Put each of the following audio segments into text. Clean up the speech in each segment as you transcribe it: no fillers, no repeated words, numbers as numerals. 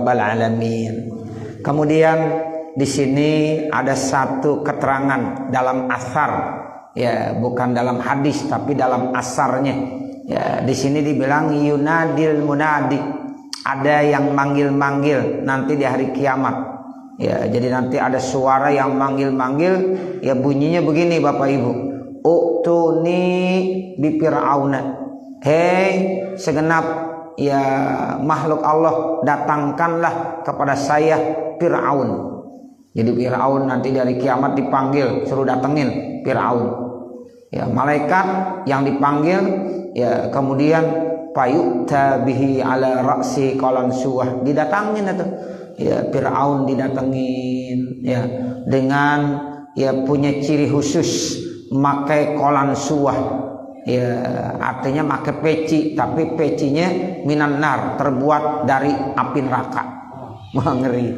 rabbal alamin. Kemudian di sini ada satu keterangan dalam asar, ya bukan dalam hadis tapi dalam asarnya. Ya, di sini dibilang yunadil munadi, ada yang manggil-manggil nanti di hari kiamat. Ya, jadi nanti ada suara yang manggil-manggil, ya bunyinya begini Bapak Ibu. Uktuni bi fir'auna. Hei segenap ya makhluk Allah, datangkanlah kepada saya Fir'aun. Jadi Fir'aun nanti dari kiamat dipanggil, suruh datengin Fir'aun. Ya, malaikat yang dipanggil, ya kemudian payu'ta bihi ala ra'si qalan suwah, didatangin itu. Ya Fir'aun didatengin ya dengan ya punya ciri khusus, makai qalan suwah. Ya artinya makai peci, tapi pecinya minan nar, terbuat dari api neraka. Wah ngeri.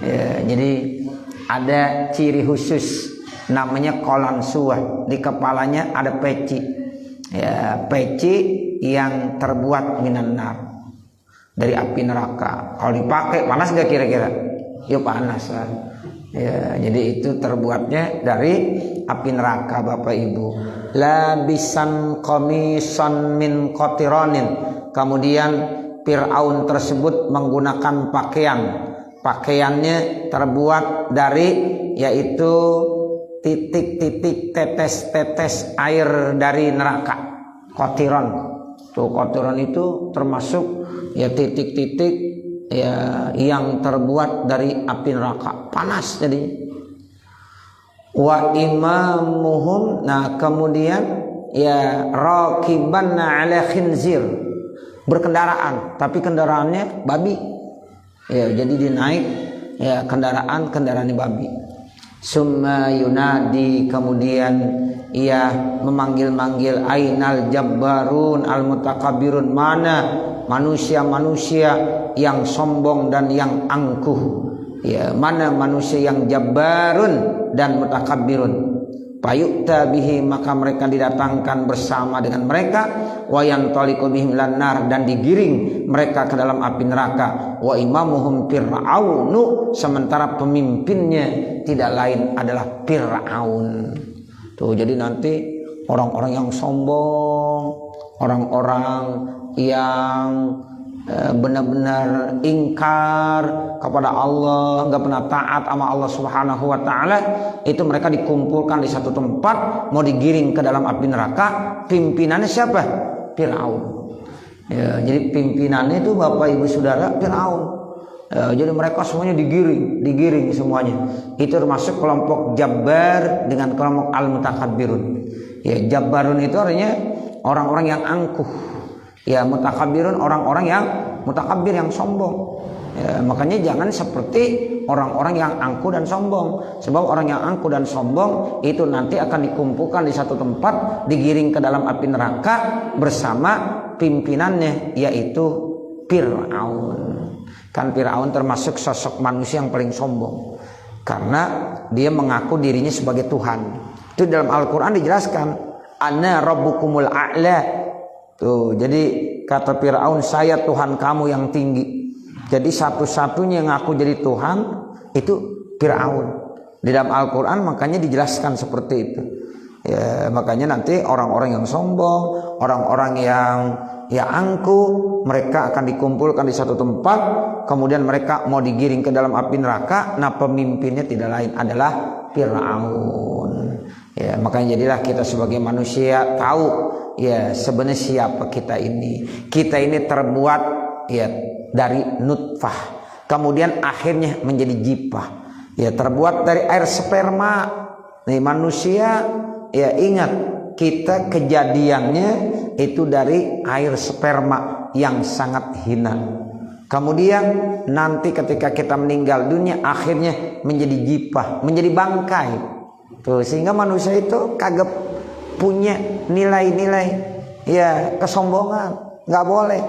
Ya, jadi ada ciri khusus namanya qalan suwah, di kepalanya ada peci. Ya, peci yang terbuat minan nar, dari api neraka. Kalau dipakai panas gak kira-kira? Ya panas lah. Ya, jadi itu terbuatnya dari api neraka Bapak Ibu. Labisan qamisan min qatiranin. Kemudian Fir'aun tersebut menggunakan pakaiannya terbuat dari yaitu titik-titik tetes-tetes air dari neraka. Qatiran. Tuh qatiran itu termasuk ya titik-titik ya yang terbuat dari api neraka. Panas jadi. Wa imamuhum, nah kemudian ya raqibanna ala khinzir, berkendaraan tapi kendaraannya babi. Ya jadi dinaik ya kendaraannya babi. Summa yunadi, kemudian ia memanggil-manggil ainal jabbarun al mutakabbirun, mana manusia-manusia yang sombong dan yang angkuh. Ya, mana manusia yang jabbarun dan mutakabbirun. Payu'ta bihi, maka mereka didatangkan bersama dengan mereka. Wa yantaliqu bihim lan nar, dan digiring mereka ke dalam api neraka. Wa imamuhum fir'aunu, sementara pemimpinnya tidak lain adalah Fir'aun. Tuh, jadi nanti orang-orang yang sombong, orang-orang yang benar-benar ingkar kepada Allah, nggak pernah taat sama Allah Subhanahu wa taala, itu mereka dikumpulkan di satu tempat, mau digiring ke dalam api neraka. Pimpinannya siapa? Fir'aun. Ya, jadi pimpinannya itu Bapak Ibu Saudara Fir'aun. Ya, jadi mereka semuanya digiring semuanya. Itu termasuk kelompok Jabbar dengan kelompok Al-Mutakabbirun. Ya, Jabbarun itu artinya orang-orang yang angkuh. Ya, mutakabbirun orang-orang yang mutakabbir, yang sombong. Ya, makanya jangan seperti orang-orang yang angkuh dan sombong. Sebab orang yang angkuh dan sombong itu nanti akan dikumpulkan di satu tempat, digiring ke dalam api neraka bersama pimpinannya, yaitu Fir'aun. Kan Fir'aun termasuk sosok manusia yang paling sombong, karena dia mengaku dirinya sebagai Tuhan. Itu dalam Al-Quran dijelaskan, ana rabbukumul a'la. Tuh, jadi kata Fir'aun, saya Tuhan kamu yang tinggi. Jadi satu-satunya yang ngaku jadi Tuhan itu Fir'aun. Di dalam Al-Quran makanya dijelaskan seperti itu. Ya, makanya nanti orang-orang yang sombong, orang-orang yang angkuh, mereka akan dikumpulkan di satu tempat, kemudian mereka mau digiring ke dalam api neraka. Nah, pemimpinnya tidak lain adalah Fir'aun. Ya, makanya jadilah kita sebagai manusia tahu ya sebenarnya siapa kita ini. Kita ini terbuat ya dari nutfah, kemudian akhirnya menjadi jipah. Ya, terbuat dari air sperma. Nih manusia ya, ingat kita kejadiannya itu dari air sperma yang sangat hina. Kemudian nanti ketika kita meninggal dunia akhirnya menjadi jipah, menjadi bangkai. Tuh, sehingga manusia itu kagak punya nilai-nilai ya kesombongan, nggak boleh.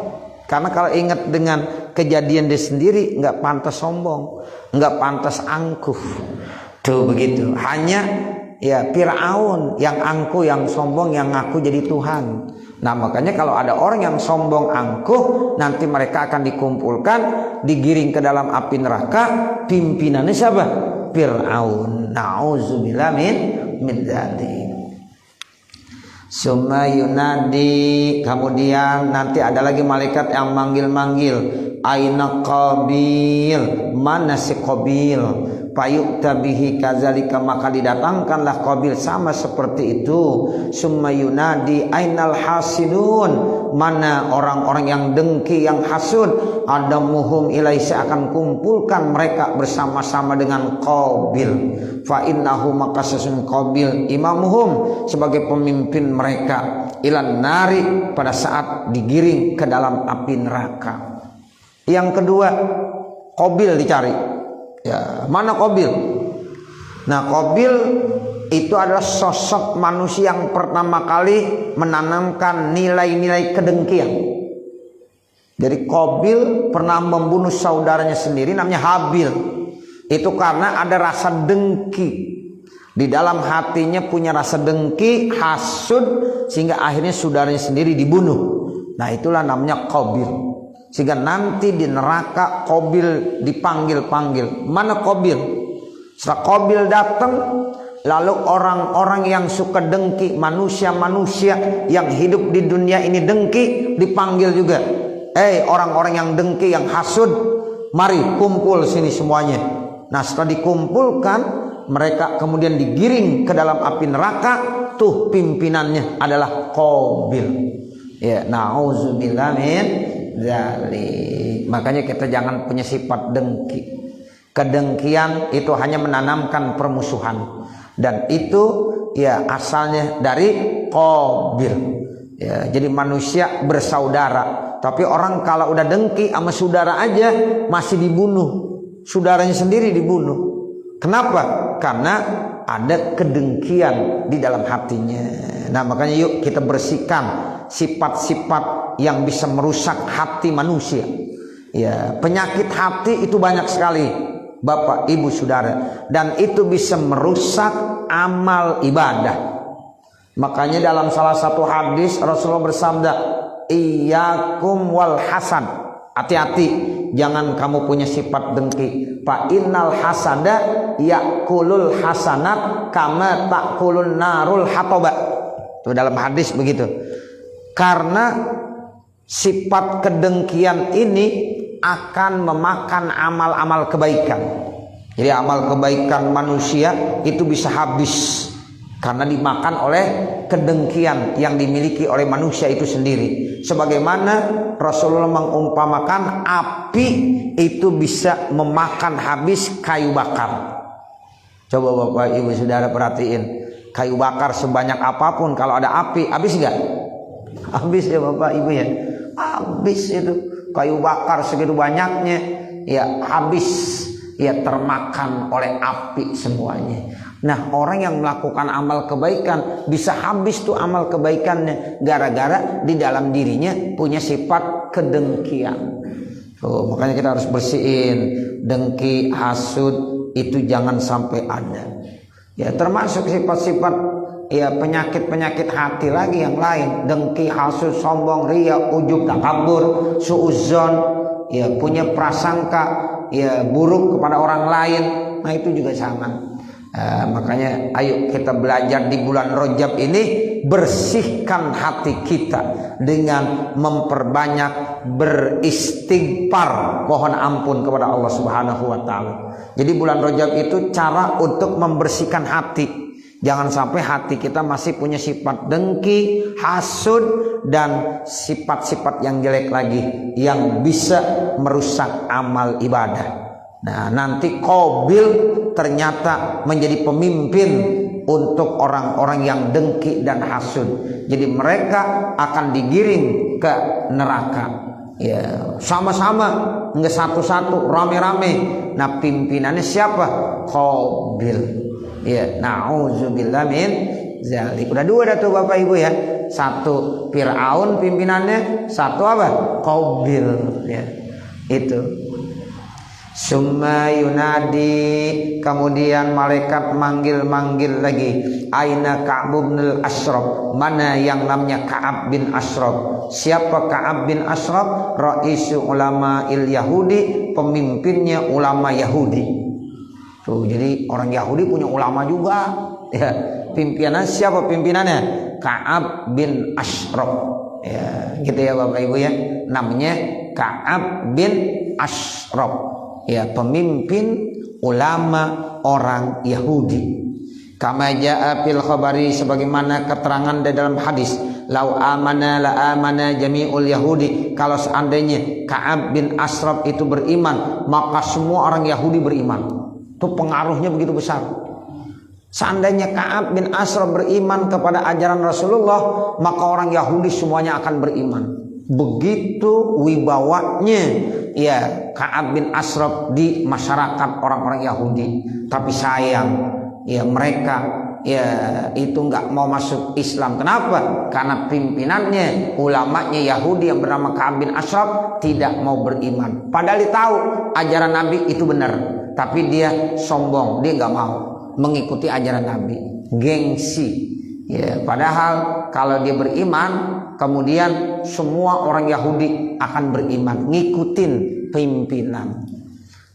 Karena kalau ingat dengan kejadian dia sendiri, nggak pantas sombong, nggak pantas angkuh. Tuh begitu. Hanya ya Fir'aun yang angkuh, yang sombong, yang ngaku jadi Tuhan. Nah makanya kalau ada orang yang sombong angkuh, nanti mereka akan dikumpulkan digiring ke dalam api neraka. Pimpinannya siapa? Fir'aun. Na'udzubillah min dzalik. Summa yunadi, kemudian nanti ada lagi malaikat yang manggil-manggil, aina Qabil, mana si Qabil? Payukta bihi kadzalika, maka didatangkanlah Qabil sama seperti itu. Summa yunadi ainal hasidun, mana orang-orang yang dengki, yang hasud. Adamuhum ilai, akan kumpulkan mereka bersama-sama dengan Qabil. Fa innahu, maka sesungguhnya Qabil imamuhum, sebagai pemimpin mereka, ilan nari, pada saat digiring ke dalam api neraka. Yang kedua, Qabil dicari. Ya, mana Qabil? Nah, Qabil itu adalah sosok manusia yang pertama kali menanamkan nilai-nilai kedengkian. Jadi Qabil pernah membunuh saudaranya sendiri namanya Habil. Itu karena ada rasa dengki. Di dalam hatinya punya rasa dengki, hasud, sehingga akhirnya saudaranya sendiri dibunuh. Nah, itulah namanya Qabil. Sehingga nanti di neraka Qabil dipanggil-panggil. Mana Qabil? Setelah Qabil datang, lalu orang-orang yang suka dengki, manusia-manusia yang hidup di dunia ini dengki, dipanggil juga. Orang-orang yang dengki, yang hasud, mari kumpul sini semuanya. Nah, setelah dikumpulkan, mereka kemudian digiring ke dalam api neraka. Tuh pimpinannya adalah Qabil. Ya, na'udzubillah min dzalik. Makanya kita jangan punya sifat dengki. Kedengkian itu hanya menanamkan permusuhan, dan itu ya asalnya dari Qabil. Ya, jadi manusia bersaudara, tapi orang kalau udah dengki sama saudara aja masih dibunuh, saudaranya sendiri dibunuh. Kenapa? Karena ada kedengkian di dalam hatinya. Nah, makanya yuk kita bersihkan sifat-sifat yang bisa merusak hati manusia. Ya, penyakit hati itu banyak sekali, Bapak, Ibu, Saudara, dan itu bisa merusak amal ibadah. Makanya dalam salah satu hadis Rasulullah bersabda, iyyakum wal hasad, hati-hati jangan kamu punya sifat dengki. Fa innal hasada yakulul hasanat kama takulun narul hataba. Itu dalam hadis begitu. Karena sifat kedengkian ini akan memakan amal-amal kebaikan. Jadi amal kebaikan manusia itu bisa habis karena dimakan oleh kedengkian yang dimiliki oleh manusia itu sendiri. Sebagaimana Rasulullah mengumpamakan api itu bisa memakan habis kayu bakar. Coba Bapak Ibu Saudara perhatiin, kayu bakar sebanyak apapun kalau ada api habis nggak? Habis ya Bapak Ibu ya, habis itu. Kayu bakar segitu banyaknya ya habis, ya termakan oleh api semuanya. Nah, orang yang melakukan amal kebaikan bisa habis tuh amal kebaikannya gara-gara di dalam dirinya punya sifat kedengkian. Makanya kita harus bersihin dengki, hasud, itu jangan sampai ada. Ya, termasuk sifat-sifat ya penyakit-penyakit hati lagi yang lain, dengki, hasud, sombong, riya, ujub, takabur, suudzon, ya punya prasangka ya buruk kepada orang lain. Nah, itu juga jangan. Makanya ayo kita belajar di bulan Rajab ini, bersihkan hati kita dengan memperbanyak beristighfar, mohon ampun kepada Allah Subhanahu wa taala. Jadi bulan Rajab itu cara untuk membersihkan hati. Jangan sampai hati kita masih punya sifat dengki, hasud, dan sifat-sifat yang jelek lagi yang bisa merusak amal ibadah. Nah, nanti Qabil ternyata menjadi pemimpin untuk orang-orang yang dengki dan hasud. Jadi mereka akan digiring ke neraka. Ya, sama-sama, enggak satu-satu, rame-rame. Nah, pimpinannya siapa? Qabil. Ya, na'udzubillah min dzalik. Udah dua dah tuh Bapak Ibu ya. Satu Fir'aun pimpinannya, satu apa? Qabil ya. Itu. Summa yunadi, kemudian malaikat manggil-manggil lagi. Aina Ka'ab bin Ashraf, mana yang namanya Ka'ab bin Ashraf? Siapa Ka'ab bin Ashraf? Raisu ulama il Yahudi, pemimpinnya ulama Yahudi. Tuh, jadi orang Yahudi punya ulama juga. Ya, pimpinan siapa pimpinannya? Ka'ab bin Ashraf. Ya, gitu ya Bapak Ibu ya. Namanya Ka'ab bin Ashraf. Ya, pemimpin ulama orang Yahudi. Kama jaa fil khabari, sebagaimana keterangan di dalam hadis, lau amana la amana jami'ul yahudi, kalau seandainya Ka'ab bin Ashraf itu beriman, maka semua orang Yahudi beriman. Itu pengaruhnya begitu besar. Seandainya Ka'ab bin Ashraf beriman kepada ajaran Rasulullah, maka orang Yahudi semuanya akan beriman. Begitu wibawanya ya Ka'ab bin Ashraf di masyarakat orang-orang Yahudi. Tapi sayang ya mereka ya itu nggak mau masuk Islam. Kenapa? Karena pimpinannya ulamanya Yahudi yang bernama Ka'ab bin Ashraf tidak mau beriman. Padahal dia tahu ajaran Nabi itu benar, tapi dia sombong, dia nggak mau mengikuti ajaran Nabi, gengsi. Ya, padahal kalau dia beriman, kemudian semua orang Yahudi akan beriman, ngikutin pimpinan.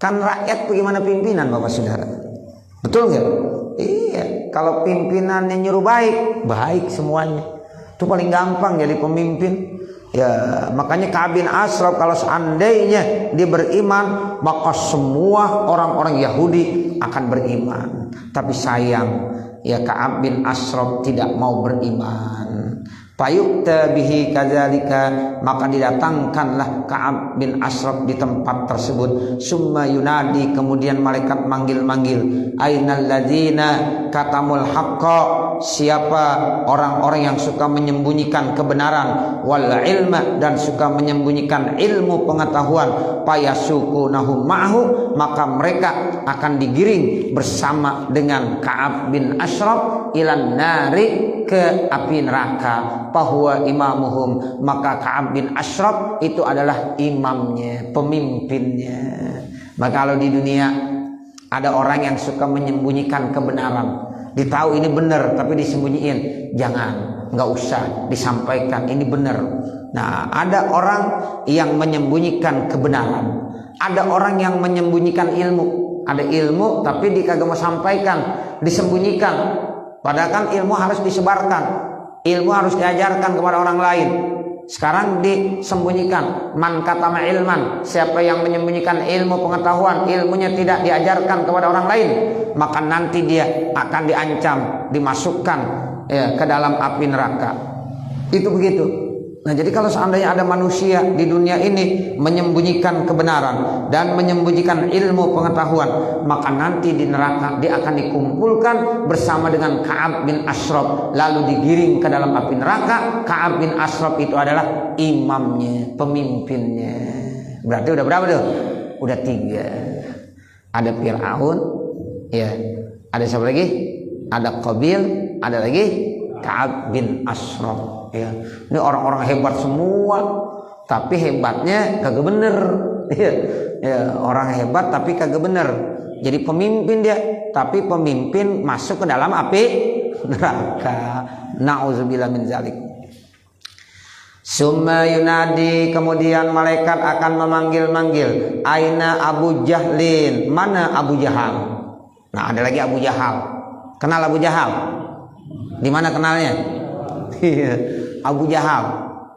Kan rakyat bagaimana pimpinan, Bapak Saudara? Betul nggak? Iya, kalau pimpinannya nyuruh baik, baik semuanya. Itu paling gampang jadi pemimpin. Ya, makanya Ka'ab bin Ashraf kalau seandainya dia beriman, maka semua orang-orang Yahudi akan beriman. Tapi sayang, ya Ka'ab bin Ashraf tidak mau beriman. Fayukta bihi kadzalika, maka didatangkanlah Ka'ab bin Ashraf di tempat tersebut. Summa yunadi, kemudian malaikat manggil-manggil. Ainal ladzina katamul haqqa, siapa orang-orang yang suka menyembunyikan kebenaran, wal ilma, dan suka menyembunyikan ilmu pengetahuan, payasukunahum ma'hu, maka mereka akan digiring bersama dengan Ka'ab bin Ashraf ilan nari, ke api neraka. Fahuwa imamuhum, maka Ka'ab bin Ashraf itu adalah imamnya, pemimpinnya. Maka kalau di dunia ada orang yang suka menyembunyikan kebenaran, ditahu ini benar tapi disembunyiin, jangan, nggak usah disampaikan ini benar. Nah, ada orang yang menyembunyikan kebenaran, ada orang yang menyembunyikan ilmu. Ada ilmu tapi dia kagak mau sampaikan, disembunyikan. Padahal kan ilmu harus disebarkan, ilmu harus diajarkan kepada orang lain. Sekarang disembunyikan. Man katama ilman, siapa yang menyembunyikan ilmu pengetahuan, ilmunya tidak diajarkan kepada orang lain, maka nanti dia akan diancam, dimasukkan ya, ke dalam api neraka. Itu begitu. Nah, jadi kalau seandainya ada manusia di dunia ini menyembunyikan kebenaran dan menyembunyikan ilmu pengetahuan, maka nanti di neraka dia akan dikumpulkan bersama dengan Ka'ab bin Ashraf, lalu digiring ke dalam api neraka. Ka'ab bin Ashraf itu adalah imamnya, pemimpinnya. Berarti udah berapa tuh? Udah 3. Ada Fir'aun, ya. Ada siapa lagi? Ada Qabil, ada lagi Ka'ab bin Ashraf. Ya, ini orang-orang hebat semua, tapi hebatnya kagak bener. Ya, orang hebat tapi kagak bener. Jadi pemimpin dia, tapi pemimpin masuk ke dalam api neraka. Nauzubillah min zalik. Summa yunadi, kemudian malaikat akan memanggil-manggil. Aina Abu Jahlin, mana Abu Jahal? Nah, ada lagi Abu Jahal. Kenal Abu Jahal? Di mana kenalnya? Abu Jahal.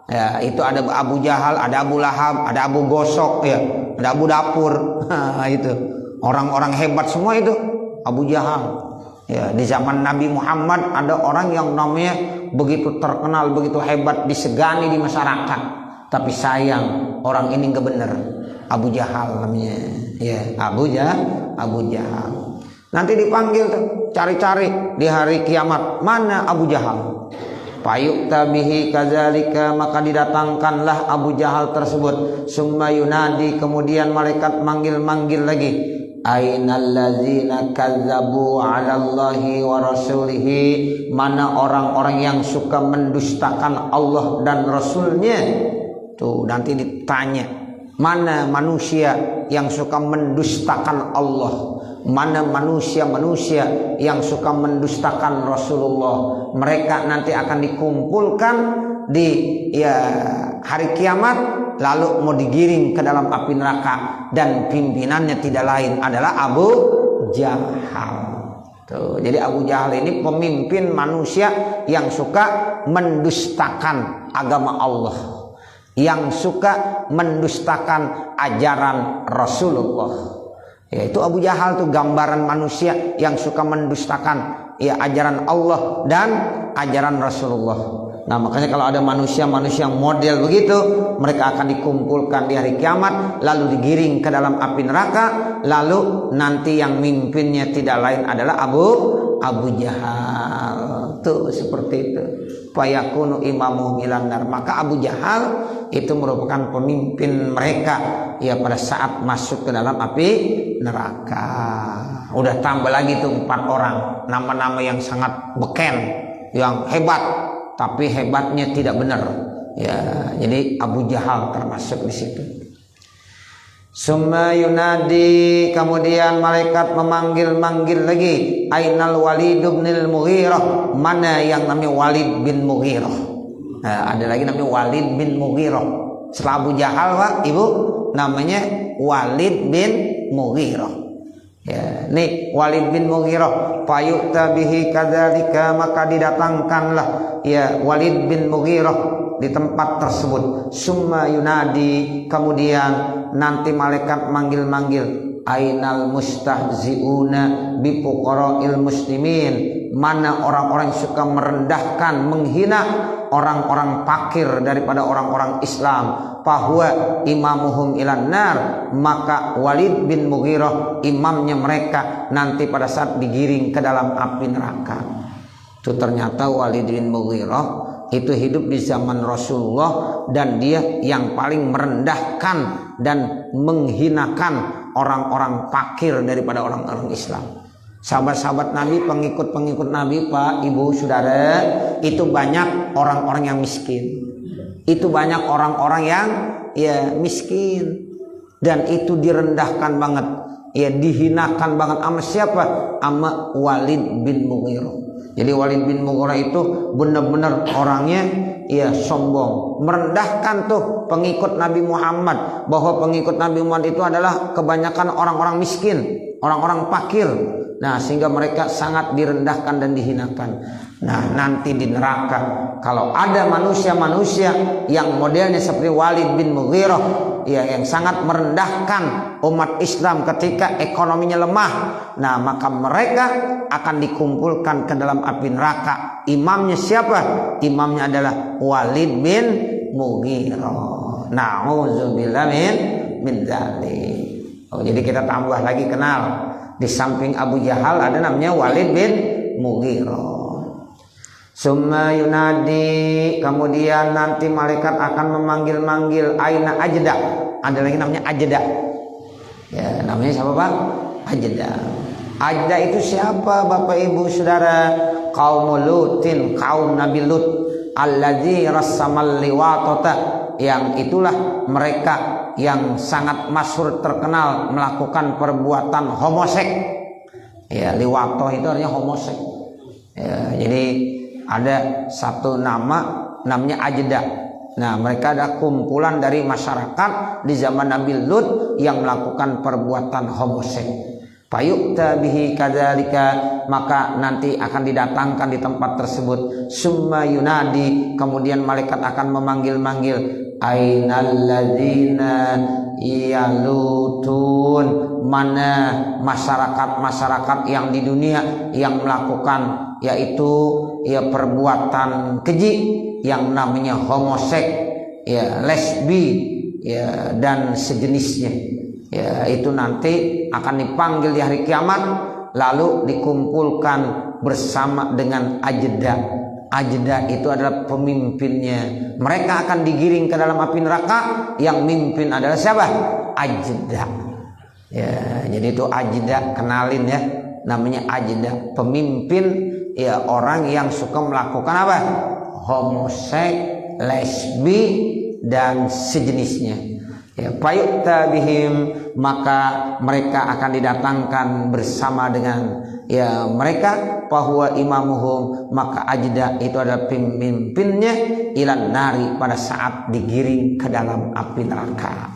Ya, itu ada Abu Jahal, ada Abu Lahab, ada Abu Gosok, ya, ada Abu Dapur. Itu orang-orang hebat semua itu Abu Jahal. Ya, di zaman Nabi Muhammad ada orang yang namanya begitu terkenal, begitu hebat, disegani di masyarakat. Tapi sayang orang ini nggak bener. Abu Jahal namanya. Ya, Abu Jahal. Nanti dipanggil tuh, cari-cari di hari kiamat, mana Abu Jahal? Fayukta bihi kadzalika, maka didatangkanlah Abu Jahal tersebut. Summa yunadi, kemudian malaikat manggil-manggil lagi. Ainal ladzina kadzabu 'ala Allahi wa rasulihi, mana orang-orang yang suka mendustakan Allah dan Rasulnya. Tuh nanti ditanya, Mana manusia yang suka mendustakan Allah, mana manusia-manusia yang suka mendustakan Rasulullah, mereka nanti akan dikumpulkan di hari kiamat, lalu mau digiring ke dalam api neraka, dan pimpinannya tidak lain adalah Abu Jahal. Tuh, jadi Abu Jahal ini pemimpin manusia yang suka mendustakan agama Allah, yang suka mendustakan ajaran Rasulullah. Yaitu Abu Jahal tuh gambaran manusia yang suka mendustakan ajaran Allah dan ajaran Rasulullah. Nah, makanya kalau ada manusia-manusia model begitu, mereka akan dikumpulkan di hari kiamat, lalu digiring ke dalam api neraka, lalu nanti yang mimpinnya tidak lain adalah Abu Jahal. Tuh seperti itu. Fayakunu imamu milanar. Maka Abu Jahal itu merupakan pemimpin mereka pada saat masuk ke dalam api neraka. Udah tambah lagi tuh 4 orang, nama-nama yang sangat beken, yang hebat, tapi hebatnya tidak benar. Jadi Abu Jahal termasuk di situ. Summa yunadi, kemudian malaikat memanggil-manggil lagi, ainal Walid bin Mughirah, mana yang namanya Walid bin Mughirah. Ada lagi namanya Walid bin Mughirah. Setelah Abu Jahal, Pak, Ibu, namanya Walid bin Mughirah. Nih Walid bin Mughirah, fayu'ta bihi kadzalika, maka didatangkanlah Walid bin Mughirah di tempat tersebut. Summa yunadi, kemudian nanti malaikat manggil-manggil, ainal mustahziuna bi fuqara'il muslimin, mana orang-orang yang suka merendahkan, menghina orang-orang fakir daripada orang-orang Islam. Fahuwa imamuhum ilan nar, maka Walid bin Mughirah imamnya mereka nanti pada saat digiring ke dalam api neraka. Itu ternyata Walid bin Mughirah itu hidup di zaman Rasulullah, dan dia yang paling merendahkan dan menghinakan orang-orang fakir daripada orang-orang Islam. Sahabat-sahabat Nabi, pengikut-pengikut Nabi, Pak, Ibu, Saudara, itu banyak orang-orang yang miskin. Itu banyak orang-orang yang miskin, dan itu direndahkan banget, dihinakan banget sama siapa? Sama Walid bin Mughirah. Jadi Walid bin Mughirah itu benar-benar orangnya sombong, merendahkan tuh pengikut Nabi Muhammad, bahwa pengikut Nabi Muhammad itu adalah kebanyakan orang-orang miskin, orang-orang fakir. Nah, sehingga mereka sangat direndahkan dan dihinakan. Nah, nanti di neraka kalau ada manusia-manusia yang modelnya seperti Walid bin Mughirah, yang sangat merendahkan umat Islam ketika ekonominya lemah, nah maka mereka akan dikumpulkan ke dalam api neraka. Imamnya siapa? Imamnya adalah Walid bin Mughirah. Na'udzubillah min dzalik. Jadi kita tambah lagi kenal, di samping Abu Jahal ada namanya Walid bin Mughirah. Summa yunadi, kemudian nanti malaikat akan memanggil-manggil, aina Ajda. Ada lagi namanya Ajda. Namanya siapa, Pak? Ajda. Ajda itu siapa, Bapak Ibu Saudara? Kaum Lutin, kaum Nabi Lut. Alladzi rassamal liwatata, yang itulah mereka yang sangat masyhur terkenal melakukan perbuatan homoseks. Liwato itu artinya homoseks. Jadi ada satu namanya Ajda. Nah, mereka ada kumpulan dari masyarakat di zaman Nabi Lut yang melakukan perbuatan homoseks. Fayu'ta bihi kadzalika, maka nanti akan didatangkan di tempat tersebut. Summa yunadi, kemudian malaikat akan memanggil-manggil, ainal ladzina yalutun, mana masyarakat-masyarakat yang di dunia yang melakukan yaitu perbuatan keji yang namanya homoseks, lesbi, dan sejenisnya. Itu nanti akan dipanggil di hari kiamat, lalu dikumpulkan bersama dengan Ajda. Ajda itu adalah pemimpinnya. Mereka akan digiring ke dalam api neraka, yang mimpin adalah siapa? Ajda. Jadi itu Ajda, kenalin ya, namanya Ajda, pemimpin orang yang suka melakukan apa? Homoseks, lesbi, dan sejenisnya. Ya, fayu'ta bihim, maka mereka akan didatangkan bersama dengan ya mereka, bahwa imamuhum, maka ajda itu adalah pemimpinnya, ilan nari, pada saat digiring ke dalam api neraka.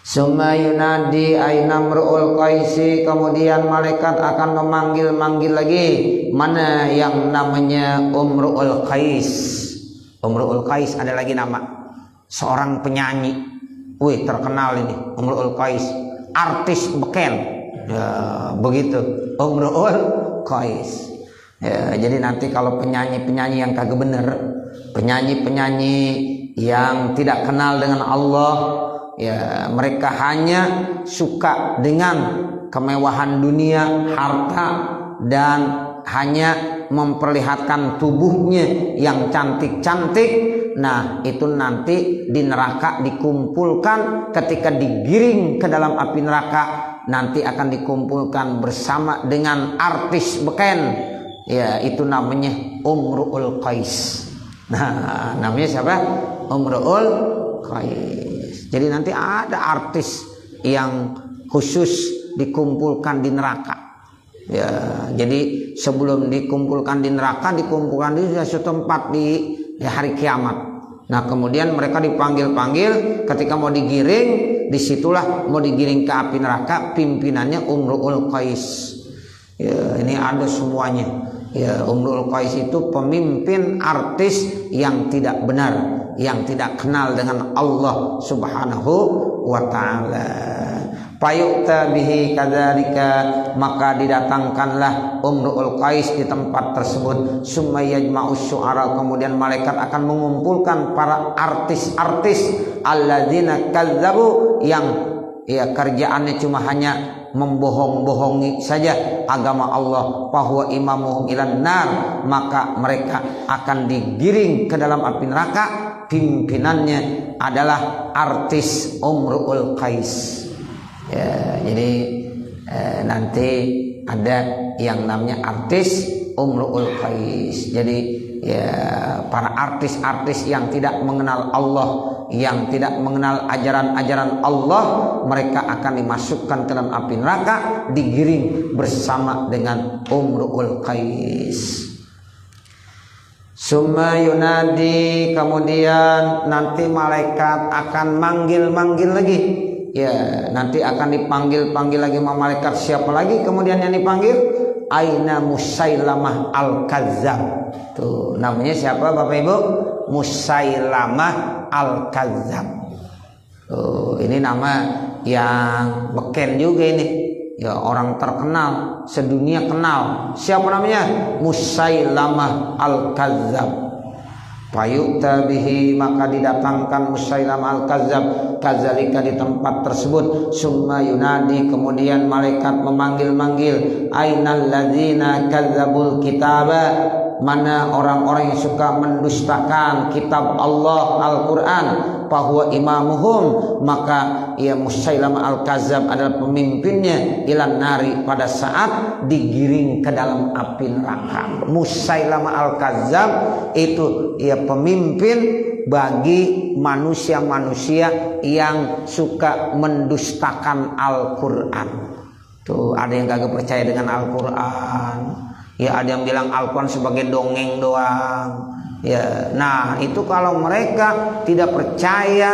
Summa yunadi aina mru'ul qaisi, kemudian malaikat akan memanggil-manggil lagi mana yang namanya Umru'ul Qais. Umru'ul Qais ada lagi nama seorang penyanyi, wih terkenal ini Umru'ul Qais, artis beken ya, begitu Umru'ul Qais ya. Jadi nanti kalau penyanyi-penyanyi yang kagak bener, penyanyi-penyanyi yang tidak kenal dengan Allah ya, mereka hanya suka dengan kemewahan dunia, harta, dan hanya memperlihatkan tubuhnya yang cantik-cantik. Nah, itu nanti di neraka dikumpulkan, ketika digiring ke dalam api neraka nanti akan dikumpulkan bersama dengan artis beken ya, itu namanya Umru'ul Qais. Nah, namanya siapa? Umru'ul Qais. Jadi nanti ada artis yang khusus dikumpulkan di neraka ya. Jadi sebelum dikumpulkan di neraka, dikumpulkan di suatu tempat di hari kiamat. Nah, kemudian mereka dipanggil-panggil, ketika mau digiring, disitulah mau digiring ke api neraka, pimpinannya Umru'ul Qais ya. Ini ada semuanya ya. Umru'ul Qais itu pemimpin artis yang tidak benar, yang tidak kenal dengan Allah Subhanahu wa ta'ala. Fayu'ta bihi kadzalika, maka didatangkanlah Umru'ul Qais di tempat tersebut. Summa yajma'us syu'ara, kemudian malaikat akan mengumpulkan para artis-artis alladzina kadzabu, yang ya kerjaannya cuma hanya membohong-bohongi saja agama Allah. Bahwa imamuhum ilan nar, maka mereka akan digiring ke dalam api neraka, pimpinannya adalah artis Umru'ul Qais ya. Jadi nanti ada yang namanya artis Umru'ul Qais. Jadi ya, para artis-artis yang tidak mengenal Allah, yang tidak mengenal ajaran-ajaran Allah, mereka akan dimasukkan ke dalam api neraka, digiring bersama dengan Umru'ul Qais. Summa yunadi, kemudian nanti malaikat akan manggil-manggil lagi ya. Nanti akan dipanggil-panggil lagi sama malaikat. Siapa lagi kemudian yang dipanggil? Aina Musailamah Al-Kazzab. Tuh namanya siapa Bapak Ibu? Musailamah Al-Kazzab. Ini nama yang beken juga ini ya, orang terkenal, sedunia kenal. Siapa namanya? Musailamah Al-Kazzab. Fayu'ta bihi, maka didatangkan Musailamah Al-Kazzab kadzalika di tempat tersebut. Summa yunadi, kemudian malaikat memanggil-manggil, ainal ladzina kadzabul kitaba, mana orang-orang yang suka mendustakan kitab Allah Al-Qur'an. Bahwa imamuhum, maka ya Musailamah Al-Kazzab adalah pemimpinnya, ilan nari, pada saat digiring ke dalam api neraka. Musailamah Al-Kazzab itu ya pemimpin bagi manusia-manusia yang suka mendustakan Al-Quran. Tuh ada yang kagak percaya dengan Al-Quran ya, ada yang bilang Al-Quran sebagai dongeng doang ya. Nah itu kalau mereka tidak percaya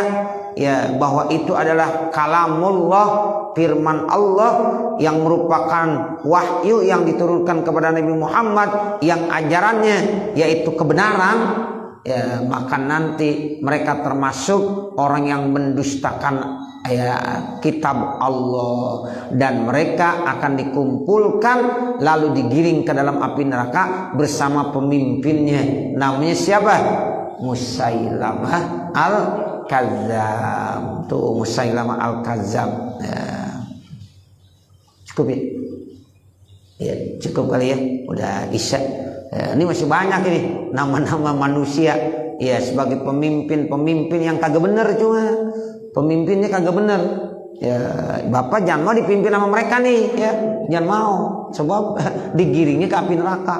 ya bahwa itu adalah kalamullah, firman Allah yang merupakan wahyu yang diturunkan kepada Nabi Muhammad, yang ajarannya yaitu kebenaran ya, maka nanti mereka termasuk orang yang mendustakan ya kitab Allah, dan mereka akan dikumpulkan lalu digiring ke dalam api neraka bersama pemimpinnya. Namanya siapa? Musailamah Al-Kazzab. Tuh Musailamah Al-Kazzab ya. Cukup ya? Ya cukup kali ya, udah isya ya. Ini masih banyak ini nama-nama manusia ya sebagai pemimpin yang kagak bener, cuma pemimpinnya kagak bener ya. Bapak jangan mau dipimpin sama mereka nih ya, jangan mau, sebab digiringnya ke api neraka.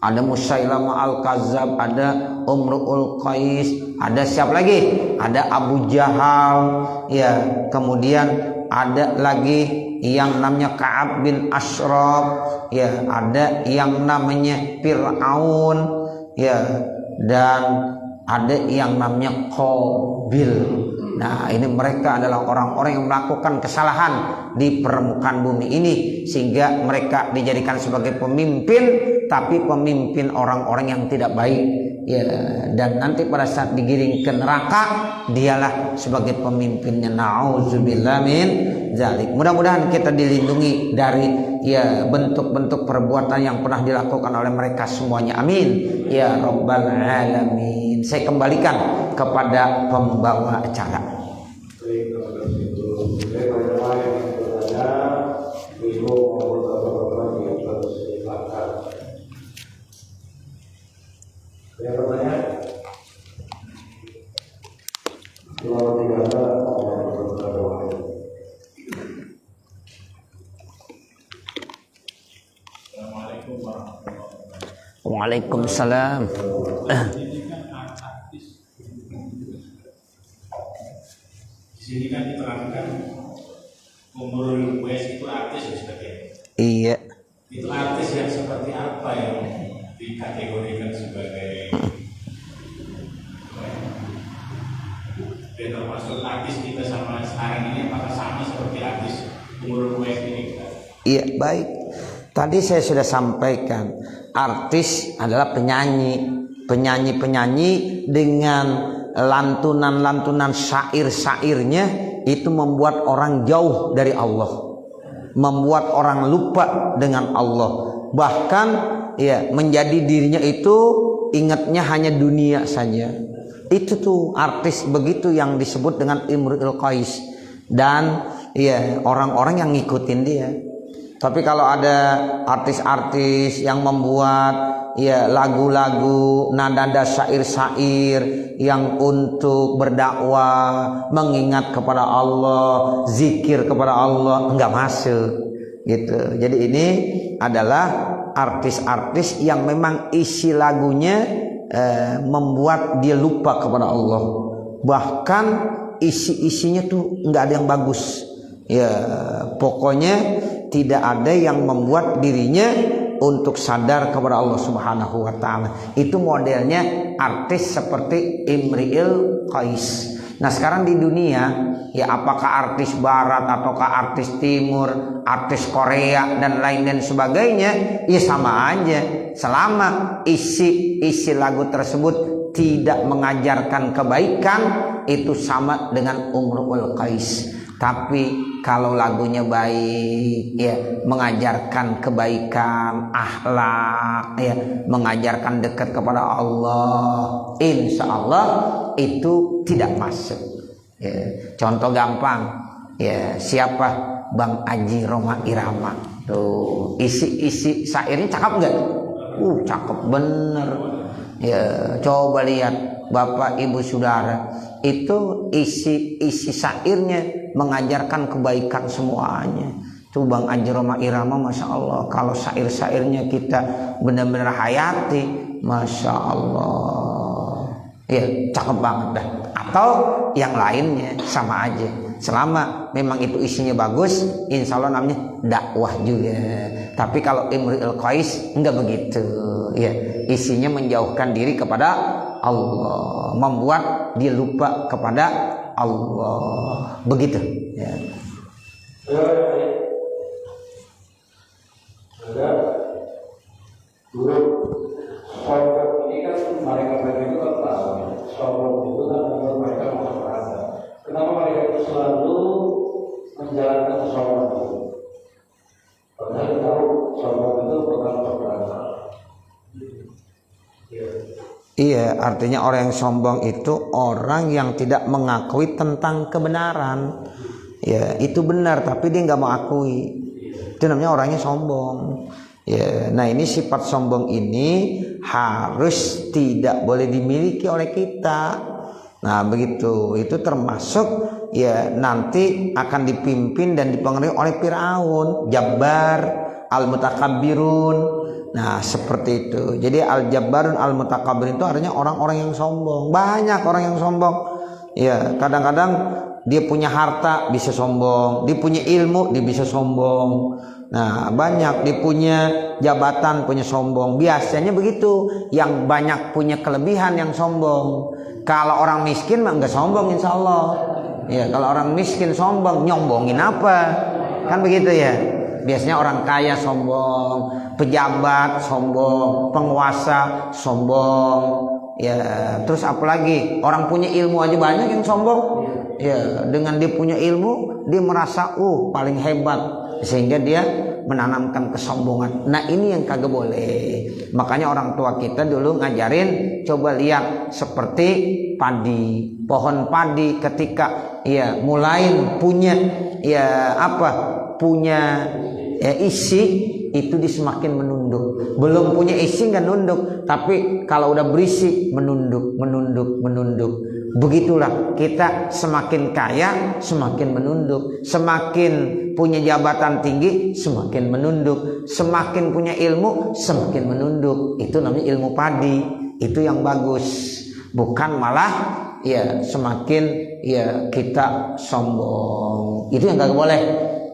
ada Musailama al-Kazzab, ada Umru'ul Qais, ada siapa lagi? Ada Abu Jahal, ya. Kemudian ada lagi yang namanya Ka'ab bin Ashraf, ya. Ada yang namanya Fir'aun, ya. Dan ada yang namanya Qabil. Nah, ini mereka adalah orang-orang yang melakukan kesalahan di permukaan bumi ini, sehingga mereka dijadikan sebagai pemimpin, tapi pemimpin orang-orang yang tidak baik, ya. Dan nanti pada saat digiring ke neraka, dialah sebagai pemimpinnya. Nauzubillah min zalik. Mudah-mudahan kita dilindungi dari, ya, bentuk-bentuk perbuatan yang pernah dilakukan oleh mereka semuanya. Amin ya rabbal alamin. Saya kembalikan kepada pembawa acara. Waalaikumsalam. Di sini kan diterangkan Umrul Qais itu artis ya sebagian. Iya. Itu artis yang seperti apa yang dikategorikan sebagai termasuk artis kita sama sekarang ini, apakah sama seperti artis Umrul Qais ini? Iya, baik. Tadi saya sudah sampaikan, artis adalah penyanyi dengan lantunan-lantunan syair-syairnya itu membuat orang jauh dari Allah, membuat orang lupa dengan Allah, bahkan, ya, menjadi dirinya itu ingatnya hanya dunia saja. Itu tuh artis begitu yang disebut dengan Imru'ul Qais, dan, ya, orang-orang yang ngikutin dia. Tapi kalau ada artis-artis yang membuat, ya, lagu-lagu nada syair-syair yang untuk berdakwah, mengingat kepada Allah, zikir kepada Allah, enggak masuk gitu. Jadi ini adalah artis-artis yang memang isi lagunya membuat dia lupa kepada Allah. Bahkan isi-isinya tuh enggak ada yang bagus. Ya, pokoknya tidak ada yang membuat dirinya untuk sadar kepada Allah Subhanahu wa taala. Itu modelnya artis seperti Imru'ul Qais. Nah, sekarang di dunia, ya, apakah artis barat ataukah artis timur, artis Korea dan lain dan sebagainya, ya sama aja. Selama isi lagu tersebut tidak mengajarkan kebaikan, itu sama dengan Umru'ul Qais. Tapi kalau lagunya baik, ya, mengajarkan kebaikan, akhlak, ya, mengajarkan dekat kepada Allah, insya Allah itu tidak masuk. Ya, contoh gampang, ya, siapa? Bang Haji Rhoma Irama. Tuh, isi syairnya cakep nggak? Cakep bener. Ya, coba lihat Bapak Ibu Saudara, itu isi syairnya mengajarkan kebaikan semuanya. Tuh Bang Haji Rhoma Irama, masya Allah, kalau syair-syairnya kita benar-benar hayati, masya Allah, ya, cakep banget dah. Atau yang lainnya sama aja, selama memang itu isinya bagus, insya Allah namanya dakwah juga. Tapi kalau Imru'ul Qais enggak begitu, ya, isinya menjauhkan diri kepada Allah, membuat dia lupa kepada Allah, begitu, ya. Ada guru sombong ini kan mereka itu kan tahu sombong itu kan membuat mereka merasa. Kenapa mereka itu selalu menjalankan sombong itu? Padahal tahu sombong itu bukan perkara. Iya, artinya orang yang sombong itu orang yang tidak mengakui tentang kebenaran. Ya, itu benar tapi dia nggak mengakui. Itu namanya orangnya sombong. Ya, nah ini sifat sombong ini harus tidak boleh dimiliki oleh kita. Nah, begitu. Itu termasuk, ya, nanti akan dipimpin dan dipengaruhi oleh Firaun, Jabbar, Al-Mutakabbirun. Nah seperti itu. Jadi al-jabbarun al-mutakabbirun itu artinya orang-orang yang sombong. Banyak orang yang sombong. Ya, kadang-kadang dia punya harta bisa sombong, dia punya ilmu dia bisa sombong. Nah banyak, dia punya jabatan punya sombong. Biasanya begitu. Yang banyak punya kelebihan yang sombong. Kalau orang miskin mah enggak sombong insya Allah. Ya, kalau orang miskin sombong, nyombongin apa? Kan begitu ya. Biasanya orang kaya sombong, pejabat sombong, penguasa sombong. Ya, terus apalagi orang punya ilmu aja banyak yang sombong. Ya, dengan dia punya ilmu, dia merasa paling hebat sehingga dia menanamkan kesombongan. Nah, ini yang kagak boleh. Makanya orang tua kita dulu ngajarin, coba lihat seperti padi, pohon padi ketika mulai punya punya isi itu dia semakin menunduk. Belum punya isi nggak nunduk, tapi kalau udah berisi menunduk. Begitulah kita semakin kaya semakin menunduk, semakin punya jabatan tinggi semakin menunduk, semakin punya ilmu semakin menunduk. Itu namanya ilmu padi. Itu yang bagus, bukan malah semakin kita sombong. Itu yang nggak boleh.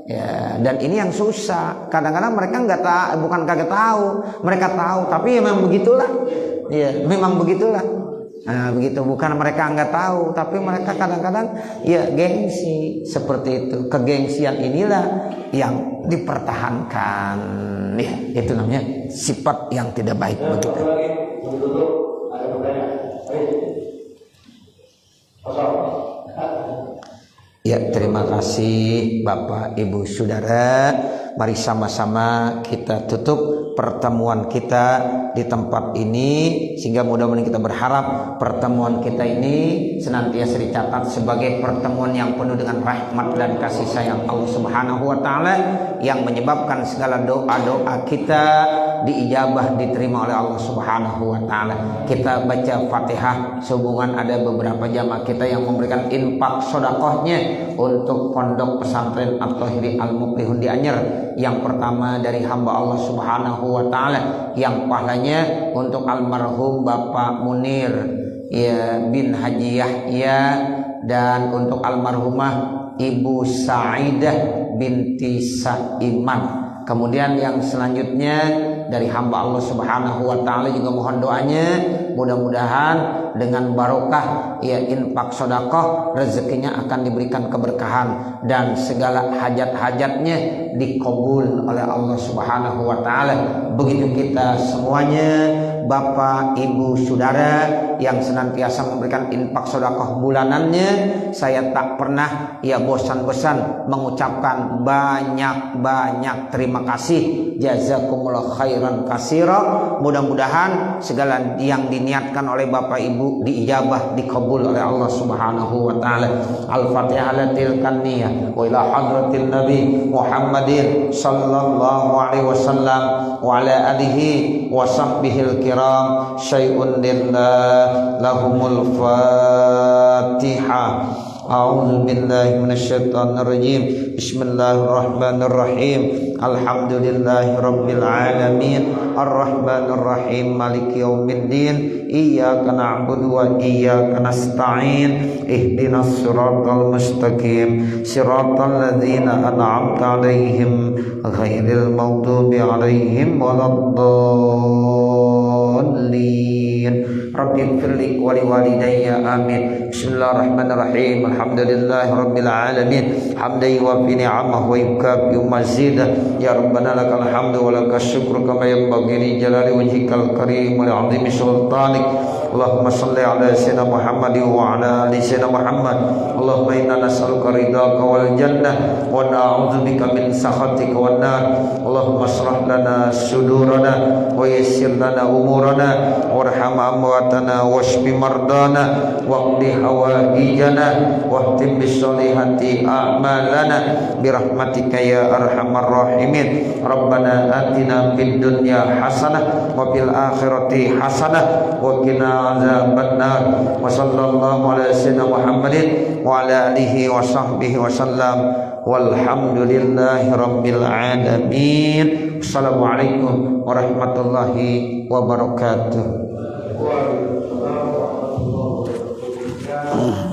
Ya, dan ini yang susah. Kadang-kadang mereka nggak tahu, bukan kagak tahu, mereka tahu, tapi memang begitulah. Ya, memang begitulah. Nah, begitu, bukan mereka nggak tahu, tapi mereka kadang-kadang gengsi seperti itu. Kegengsian inilah yang dipertahankan. Ya, itu namanya sifat yang tidak baik begitu. Ada pertanyaan? Ya, terima kasih Bapak Ibu Saudara. Mari sama-sama kita tutup pertemuan kita di tempat ini, sehingga mudah-mudahan kita berharap pertemuan kita ini senantiasa dicatat sebagai pertemuan yang penuh dengan rahmat dan kasih sayang Allah Subhanahu wa taala, yang menyebabkan segala doa-doa kita diijabah, diterima oleh Allah Subhanahu wa taala. Kita baca Fatihah sehubungan ada beberapa jamaah kita yang memberikan infak sedekahnya untuk pondok pesantren At-Thahiri Al-Muflihun di Anyer. Yang pertama dari hamba Allah Subhanahu wa taala yang pahalanya untuk almarhum Bapak Munir bin Haji Yahya, dan untuk almarhumah Ibu Saidah binti Saiman. Kemudian yang selanjutnya dari hamba Allah Subhanahu wa taala juga mohon doanya, mudah-mudahan dengan barokah infak sedekah rezekinya akan diberikan keberkahan dan segala hajat-hajatnya dikabul oleh Allah Subhanahu wa taala. Begitu kita semuanya, Bapak, Ibu, Saudara yang senantiasa memberikan infak sedekah bulanannya, saya tak pernah bosan-bosan mengucapkan banyak-banyak terima kasih. Jazakumullah khairan katsira. Mudah-mudahan segala yang diniatkan oleh Bapak Ibu diijabah, dikabul oleh Allah Subhanahu wa taala. Al-Fatihah latil kaniyah wa ila hadratil Nabi Muhammadin sallallahu alaihi wasallam wa ala alihi wa sahbihil kiram. Syai'un lillah lahumul Fatihah. A'udzu billahi minasyaitonir rajim. Bismillahirrahmanirrahim. Alhamdulillahi rabbil alamin. Arrahmanir rahim. Maliki yaumiddin. Iyyaka na'budu wa iyyaka nasta'in. Ihdinas siratal mustaqim. Siratal ladzina an'amta 'alaihim ghairil maghdubi 'alaihim waladdallin. Rabbi firli wa liwalidayya amin. Bismillahirrahmanirrahim. Alhamdulillahi rabbil alamin. Hamdan yuwaffi ni'amahu wa yukafi mazidah. Ya Rabbana lakal hamdu wa lakas syukru kama yanbaghi li jalali wajhikal karim wa li 'azimi sultanik. Allahumma shalli ala sayyidina Muhammad wa ala ali sayyidina Muhammad. Allahumma inna nas'aluka ridhaka wal jannah wa na'udzubika min sakhatika wan nar. Allahumma shrah lana sudurana wa yassir lana umurana warham amwatana washfi mardana waqdi hawaijana wahtim bisolihati a'malana birahmatika ya arhamar rahimin. Rabbana atina fid dunya hasanah wa fil akhirati hasanah wa qina azabannar. Wa sallallahu ala sayyidina Muhammadin wa ala alihi wa sahbihi wa sallam. walhamdulillahi rabbil alamin. Assalamualaikum warahmatullahi wabarakatuh. Waalaikumsalam warahmatullahi wabarakatuh.